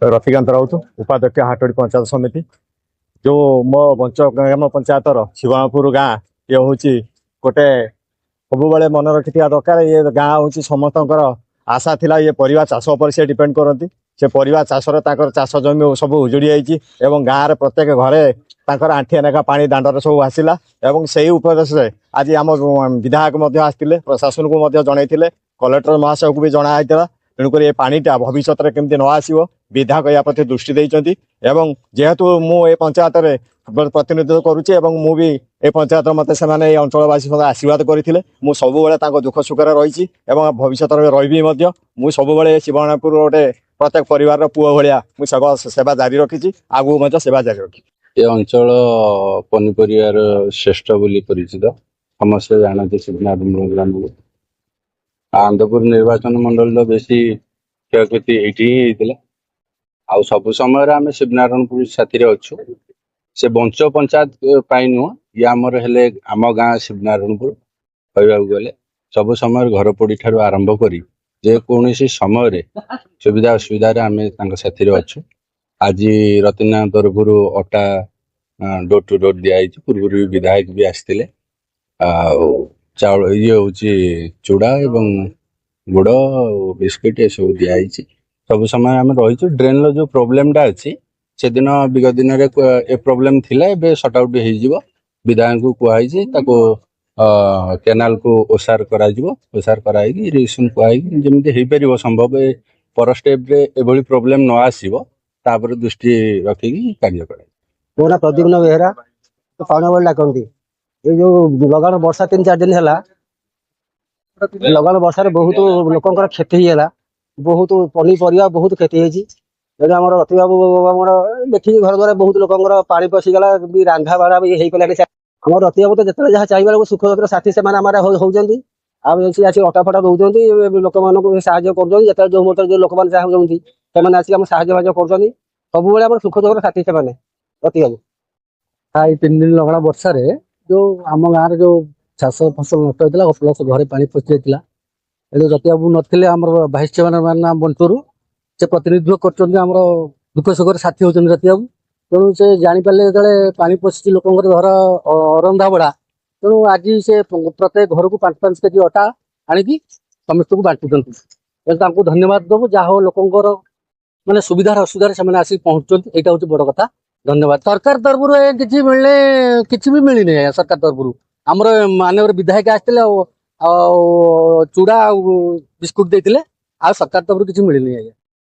रफिकांत राउत उपाध्यक्ष हाटोड़ी पंचायत समिति जो मो बंच ग्राम पंचायत शिवपुर गाँ ये हूँ गोटे सब मन रखि दरकार ये गाँ हूँ समस्त आशा थिला ये परिवा चाष पर से डिपेंड करती से परिवा चाष चाष जमी सब उजुड़ी जाइए गाँव में प्रत्येक घरे तांकर आंठिए लेखा पानी दांडर सब आसला से ही उपदेश आज आम विधायक आसते प्रशासन को जनई कलेक्टर महाशय को भी जनाई तेणुक ये पानीटा भविष्य में केमती न आसो विधायक या प्रति दृष्टि देते जेहेतु मुझे पंचायत प्रतिनिधित्व करुच्चे मुझे ये पंचायत मत से अंचलवासी आशीर्वाद करते मुझे सब दुख सुख रही भविष्य में रही मुझे सब शिवनापुर गोटे प्रत्येक परिवार पुओ भाया मुझे सेवा जारी रखी आगू सेवा जारी रखी ये अंचल पनीपरिवार श्रेष्ठ बोली परिचित समस्या जानते शिवनाथ ग्राम आनंदपुर निर्वाचन मंडल बेसी क्षयक्षति ये आउ सब समय आम शिवनारायणपुर साथी अच्छु से बंच पंचायत नुह ये आमर हेले आम गाँ शिवनारायणपुर कहवाक गले सब समय घर पोड़ी ठार आरंभ करी जेकोसी समय सुविधा असुविधा आम साथी अच्छु आज रतिना तरफ अटा डोर टू डोर दिखाई पूर्व विधायक भी आसते चाउल ये हूँ चूड़ा एवं गुड़ बिस्किट ये सब दिखाई सब समय आम रही ड्रेन जो प्रोब्लेम टा अच्छी से दिन विगत दिन ए प्रोब्लेम थिला एबे सट आउट हो विधायक को कहुई केनाल को ओसार ओसार कराई इरिगेशन कहुई जमी हो पार संभव पर स्टेप एभली प्रोब्लेम न आसो तापर दृष्टि रखिकी कार्य कर मोना प्रद्युम्न बेहरा तो पानी बल डाकती ये जो लगान वर्षा 3-4 दिन है लगान वर्षा बहुत लोकर क्षति है बहुत पनीपरिया बहुत क्षति होती आम रति बाबू देखिए घर द्वारा बहुत लोकर पानी पशिगला भी रांधा बाड़ा भी हो गला आम रति बाबू तो जिते जहाँ चाहिए सुख दुख साथी से होती आसी अटा फटा दौरान लोक मानक साहय कर जो मत जो लोक मैंने चाहती से आसिक साहय कर सब सुख दुख साथी से रति बाबू 3 दिन लगना वर्षा जो आम गाँव जो चाष फसल नष्ट होता प्लस घरे पानी पशि जाता रति बाबू नथिले भाइस चेयरमैन बंटूर से प्रतिनिधित्व कर दुख सुख साथी होती रति बाबू तेणु से जापारे जो पानी पशि लोक घर रंधा बड़ा तेणु आज से प्रत्येक घर को 5-5 केजी अटा आणिकी समस्त को बांटुंट धन्यवाद दबू जहाँ लोकर माने सुविधा असुविधा से आसिक पहुँचुंट यहाँ हूँ बड़ कथा धन्यवाद सरकार तरफ किसी मिलने किसी भी मिलनी है सरकार तरफ आमर मानव विधायक आसते चूड़ा बिस्कुट देते सरकार तरफ किसी मिलनी है।